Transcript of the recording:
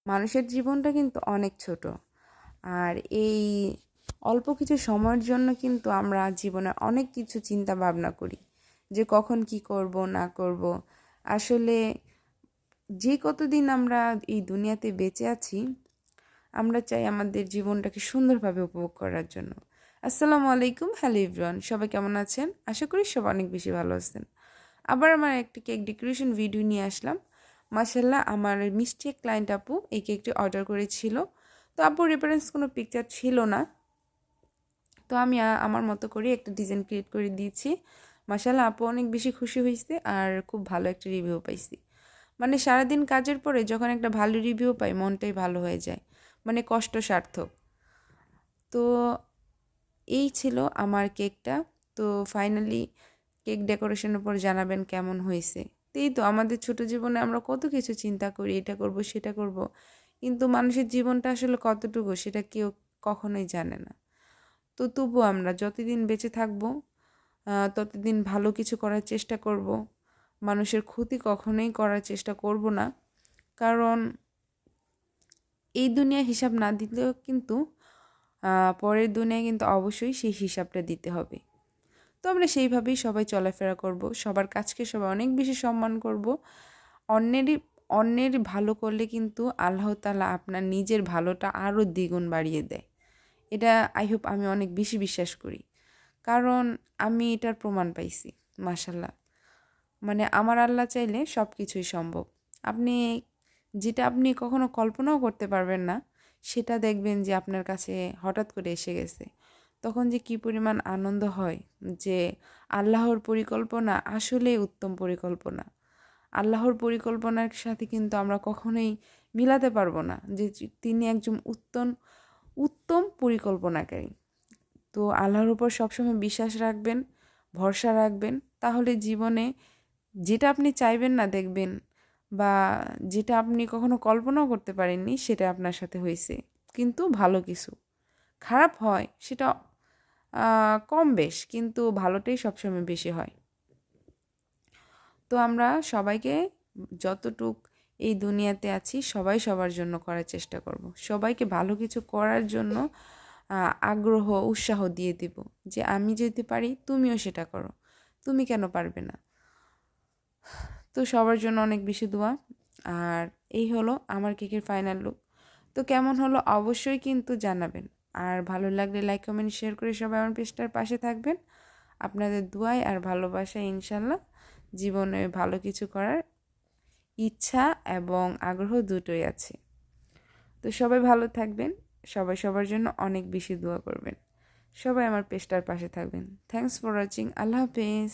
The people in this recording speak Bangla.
মানুষের জীবনটা কিন্তু অনেক ছোট। আর এই অল্প কিছু সময়ের জন্য কিন্তু আমরা জীবনে অনেক কিছু চিন্তা ভাবনা করি যে কখন কি করব না করব। আসলে যে কতদিন আমরা এই দুনিয়াতে বেঁচে আছি, আমরা চাই আমাদের জীবনটাকে সুন্দরভাবে উপভোগ করার জন্য। আসসালামু আলাইকুম, হ্যালো এভরিওয়ান, সবাই কেমন আছেন? আশা করি সবাই অনেক বেশি ভালো আছেন। আবার আমার একটি কেক ডেকোরেশন ভিডিও নিয়ে আসলাম। মাশাল্লাহ, আমার মিষ্টি এক ক্লায়েন্ট আপু এই কেকটি অর্ডার করেছিল। তো আপুর রেফারেন্স কোনো পিকচার ছিল না, তো আমি আমার মতো করে একটা ডিজাইন ক্রিয়েট করে দিয়েছি। মাশাল্লাহ, আপু অনেক বেশি খুশি হয়েছে আর খুব ভালো একটা রিভিউ পাইছি। মানে সারাদিন কাজের পরে যখন একটা ভালো রিভিউ পাই, মনটাই ভালো হয়ে যায়, মানে কষ্ট সার্থক। তো এই ছিল আমার কেকটা। তো ফাইনালি কেক ডেকোরেশনের উপর জানাবেন কেমন হয়েছে। তো এই তো আমাদের ছোট জীবনে আমরা কত কিছু চিন্তা করি, এটা করব সেটা করব, কিন্তু মানুষের জীবনটা আসলে কতটুকু সেটা কেউ কখনোই জানে না। তো তবুও আমরা যতদিন বেঁচে থাকবো ততদিন ভালো কিছু করার চেষ্টা করব। মানুষের ক্ষতি কখনোই করার চেষ্টা করব না, কারণ এই দুনিয়া হিসাব না দিলেও কিন্তু পরের দুনিয়ায় কিন্তু অবশ্যই সেই হিসাবটা দিতে হবে। তো আমরা সেইভাবেই সবাই চলাফেরা করব, সবার কাছকে সবাই অনেক বেশি সম্মান করব। অন্যের ভালো করলে কিন্তু আল্লাহ তাআলা আপনার নিজের ভালোটা আরও দ্বিগুণ বাড়িয়ে দেয়। এটা আই হোপ আমি অনেক বেশি বিশ্বাস করি, কারণ আমি এটার প্রমাণ পাইছি। মাশাল্লাহ, মানে আমার আল্লাহ চাইলে সব কিছুই সম্ভব। আপনি যেটা আপনি কখনো কল্পনাও করতে পারবেন না, সেটা দেখবেন যে আপনার কাছে হঠাৎ করে এসে গেছে। তখন যে কী পরিমাণ আনন্দ হয়, যে আল্লাহর পরিকল্পনা আসলেই উত্তম পরিকল্পনা। আল্লাহর পরিকল্পনার সাথে কিন্তু আমরা কখনোই মিলাতে পারবো না যে তিনি একজন উত্তম পরিকল্পনাকারী। তো আল্লাহর উপর সবসময় বিশ্বাস রাখবেন, ভরসা রাখবেন, তাহলে জীবনে যেটা আপনি চাইবেন না দেখবেন, বা যেটা আপনি কখনো কল্পনাও করতে পারেননি সেটা আপনার সাথে হয়েছে। কিন্তু ভালো কিছু, খারাপ হয় সেটা কম বেশ, কিন্তু ভালোটাই সবসময় বেশি হয়। তো আমরা সবাইকে যতটুক এই দুনিয়াতে আছি সবাই সবার জন্য করার চেষ্টা করব, সবাইকে ভালো কিছু করার জন্য আগ্রহ উৎসাহ দিয়ে দিব, যে আমি যদি পারি তুমিও সেটা করো, তুমি কেন পারবে না। তো সবার জন্য অনেক বেশি দোয়া। আর এই হলো আমার কেকের ফাইনাল লুক। তো কেমন হলো অবশ্যই কিন্তু জানাবেন। আর ভালো লাগলে লাইক কমেন্ট শেয়ার করে সবাই আমার পেজটার পাশে থাকবেন। আপনাদের দোয়ায় আর ভালোবাসায় ইনশাল্লাহ জীবনে ভালো কিছু করার ইচ্ছা এবং আগ্রহ দুটোই আছে। তো সবাই ভালো থাকবেন, সবাই সবার জন্য অনেক বেশি দোয়া করবেন, সবাই আমার পেজটার পাশে থাকবেন। Thanks for watching. আল্লাহ হাফেজ।